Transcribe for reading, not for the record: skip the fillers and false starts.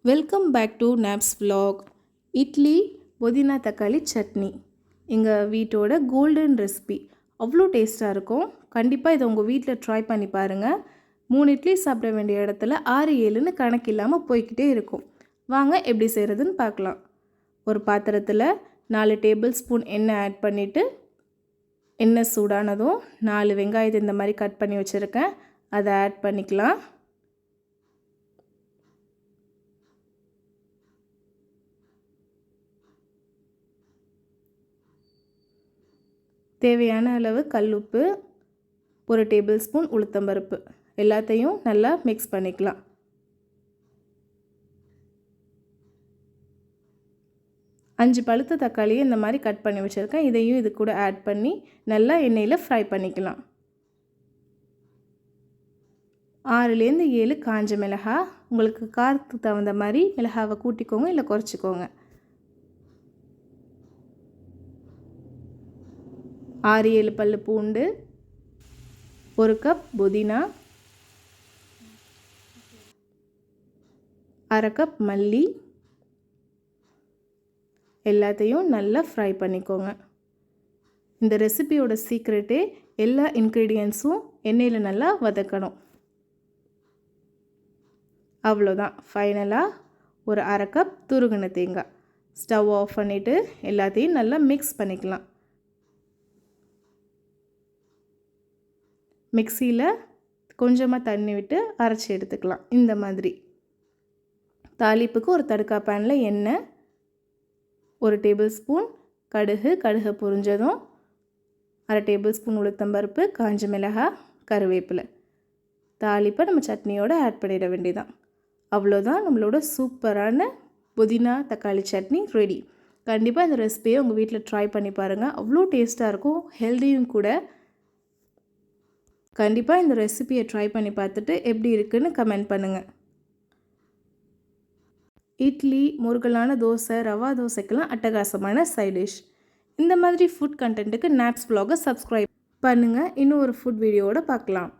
Welcome back to நாப்ஸ் vlog. Idli புதினா தக்காளி சட்னி எங்கள் வீட்டோட கோல்டன் ரெசிபி. அவ்வளோ டேஸ்ட்டாக இருக்கும். கண்டிப்பாக இதை உங்கள் வீட்டில் ட்ரை பண்ணி பாருங்கள். 3 இட்லி சாப்பிட வேண்டிய இடத்துல 6-7ன்னு கணக்கு இல்லாமல் போய்கிட்டே இருக்கும். வாங்க எப்படி செய்கிறதுன்னு பார்க்கலாம். ஒரு பாத்திரத்தில் 4 டேபிள் ஸ்பூன் எண்ணெய் ஆட் பண்ணிவிட்டு, எண்ணெய் சூடானதும் 4 வெங்காயத்தை இந்த மாதிரி கட் பண்ணி வச்சுருக்கேன், அதை ஆட் பண்ணிக்கலாம். தேவையான அளவு கல்லுப்பு, 1 டேபிள் ஸ்பூன் உளுத்தம்பருப்பு எல்லாத்தையும் நல்லா மிக்ஸ் பண்ணிக்கலாம். அஞ்சு பழுத்த தக்காளியை இந்த மாதிரி கட் பண்ணி வச்சுருக்கேன், இதையும் இது கூட ஆட் பண்ணி நல்லா எண்ணெயில் ஃப்ரை பண்ணிக்கலாம். 6-7 காஞ்ச மிளகாய், உங்களுக்கு காரத்துக்கு தகுந்த மாதிரி மிளகாவை கூட்டிக்கோங்க இல்லை குறைச்சிக்கோங்க. 6-7 பல்லு பூண்டு, 1 கப் புதினா, 1/2 கப் மல்லி எல்லாத்தையும் நல்லா ஃப்ரை பண்ணிக்கோங்க. இந்த ரெசிபியோட சீக்ரெட்டே எல்லா இன்க்ரீடியன்ட்ஸும் எண்ணெயில் நல்லா வதக்கணும். அவ்வளோதான். ஃபைனலாக ஒரு 1/2 கப் துருகின தேங்காய். ஸ்டவ் ஆஃப் பண்ணிவிட்டு எல்லாத்தையும் நல்லா மிக்ஸ் பண்ணிக்கலாம். மிக்சியில் கொஞ்சமாக தண்ணி விட்டு அரைச்சி எடுத்துக்கலாம். இந்த மாதிரி தாளிப்புக்கு ஒரு தடுக்கா பேனில் எண்ணெய், 1 டேபிள் ஸ்பூன் கடுகு பொரிஞ்சதும் 1/2 டேபிள் ஸ்பூன் உளுத்தம்பருப்பு, காஞ்ச மிளகாய், கருவேப்பிலை தாளிப்பை நம்ம சட்னியோடு ஆட் பண்ணிட வேண்டியதான். அவ்வளோதான், நம்மளோட சூப்பரான புதினா தக்காளி சட்னி ரெடி. கண்டிப்பாக இந்த ரெசிபியை உங்கள் வீட்டில் ட்ரை பண்ணி பாருங்கள். அவ்வளோ டேஸ்ட்டாக இருக்கும், ஹெல்தியும் கூட. கண்டிப்பாக இந்த ரெசிபியை ட்ரை பண்ணி பார்த்துட்டு எப்படி இருக்குன்னு கமெண்ட் பண்ணுங்கள். இட்லி, முருகலான தோசை, ரவா தோசைக்கெல்லாம் அட்டகாசமான சைட் டிஷ். இந்த மாதிரி ஃபுட் கண்டென்ட்டுக்கு நாப்ஸ் vlog-ஐ சப்ஸ்கிரைப் பண்ணுங்கள். இன்னும் ஒரு ஃபுட் வீடியோவோட பார்க்கலாம்.